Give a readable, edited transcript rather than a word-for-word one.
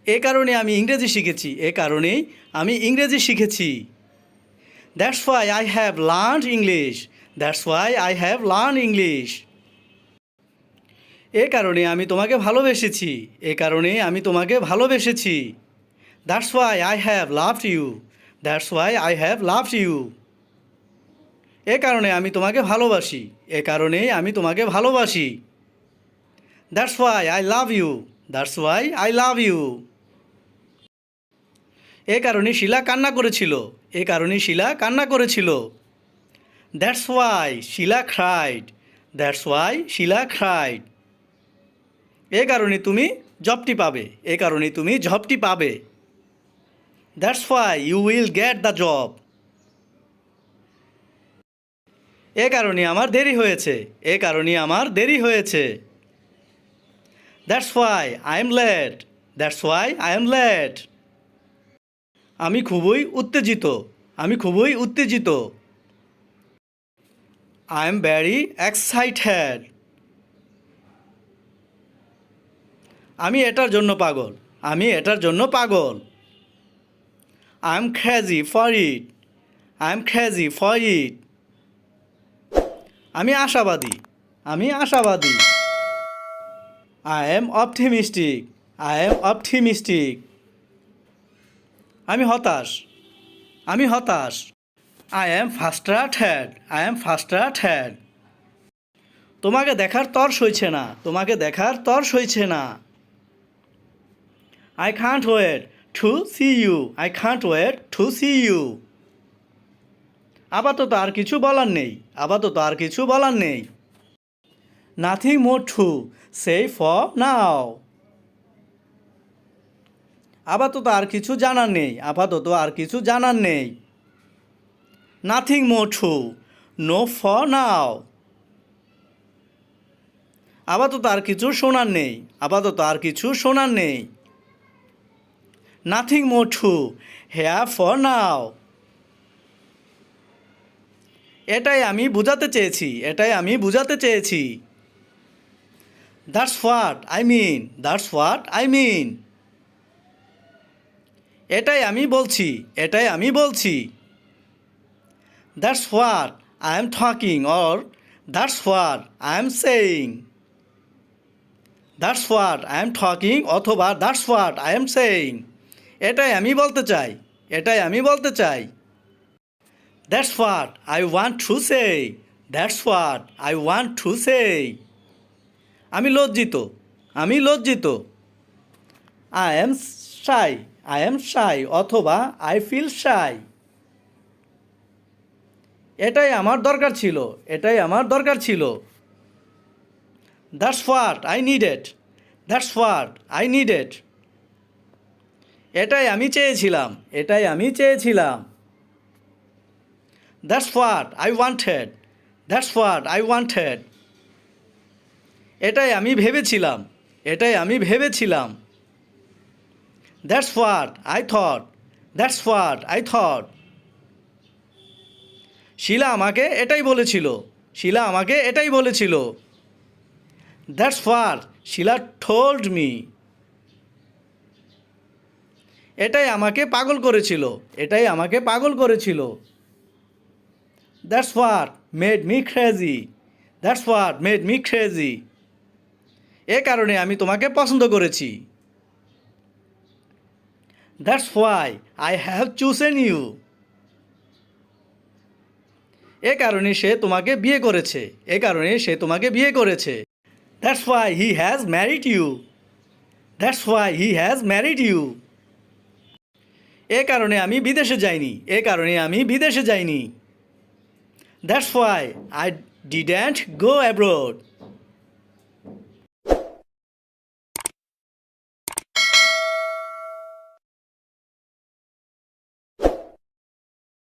এ কারণে আমি ইংরেজি শিখেছি, এ কারণেই আমি ইংরেজি শিখেছি। That's why I have learned English, that's why I have learn English. এ কারণে আমি তোমাকে ভালোবেসেছি, এ কারণে আমি তোমাকে ভালোবেসেছি। That's why I have loved you, that's why I have loved you. এ কারণে আমি তোমাকে ভালোবাসি, এ কারণেই আমি তোমাকে ভালোবাসি। That's why I love you, that's why I love you. এ কারণে শিলা কান্না করেছিল, এ কারণে শিলা কান্না করেছিল। That's why Shila cried, that's why Shila cried. এ কারণে তুমি জবটি পাবে, এ কারণে তুমি জবটি পাবে। That's why you will get the job. এ কারণে আমার দেরি হয়েছে, এ কারণে আমার দেরি হয়েছে। That's why I am late, that's why I am late. আমি খুবই উত্তেজিত, আমি খুবই উত্তেজিত। I am very excited. আমি এটার জন্য পাগল, আমি এটার জন্য পাগল। I am crazy for it, I am crazy for ইট। আমি আশাবাদী, আমি আশাবাদী। I am optimistic, I am optimistic. আমি হতাশ, আমি হতাশ। I am frustrated, I am frustrated. তোমাকে দেখার তর সইছে না, তোমাকে দেখার তর সইছে না। I can't wait to see you, I can't wait to see you. আপাতত আর কিছু বলার নেই, আপাতত আর কিছু বলার নেই। Nothing more to say for now. আপাতত আর কিছু জানার নেই, আপাতত আর কিছু জানার নেই। Nothing more to know for now. আপাতত আর কিছু শোনার নেই, আপাতত আর কিছু শোনার নেই। Nothing more to hear for now. এটাই আমি বুঝাতে চেয়েছি, এটাই আমি বুঝাতে চেয়েছি। That's what I mean, that's what I mean. এটাই আমি বলছি, এটাই আমি বলছি। That's what I am talking or that's what I am saying. That's what I am talking অথবা that's what I am saying. এটাই আমি বলতে চাই, এটাই আমি বলতে চাই। That's what I want to say, that's what I want to say. আমি লজ্জিত, আমি লজ্জিত। I am shy, I am shy অথবা আই ফিল শাই। এটাই আমার দরকার ছিল, এটাই আমার দরকার ছিল। That's what I needed, that's what I needed. এটাই আমি চেয়েছিলাম, এটাই আমি চেয়েছিলাম। That's what I wanted, that's what I wanted. এটাই আমি ভেবেছিলাম, এটাই আমি ভেবেছিলাম। That's what I thought, that's what I thought. Shila আমাকে এটাই বলেছিল, শিলা আমাকে এটাই বলেছিল। That's what Shila told me. এটাই আমাকে পাগল করেছিল, এটাই আমাকে পাগল করেছিল। That's what made me crazy, that's what made me crazy. এ কারণে আমি তোমাকে পছন্দ করেছি। That's why I have chosen you. এ কারণে সে তোমাকে বিয়ে করেছে, এ কারণে সে তোমাকে বিয়ে করেছে। That's why he has married you, that's why he has married you. এ কারণে আমি বিদেশে যাইনি, এ কারণে আমি বিদেশে যাইনি। That's why I didn't go abroad,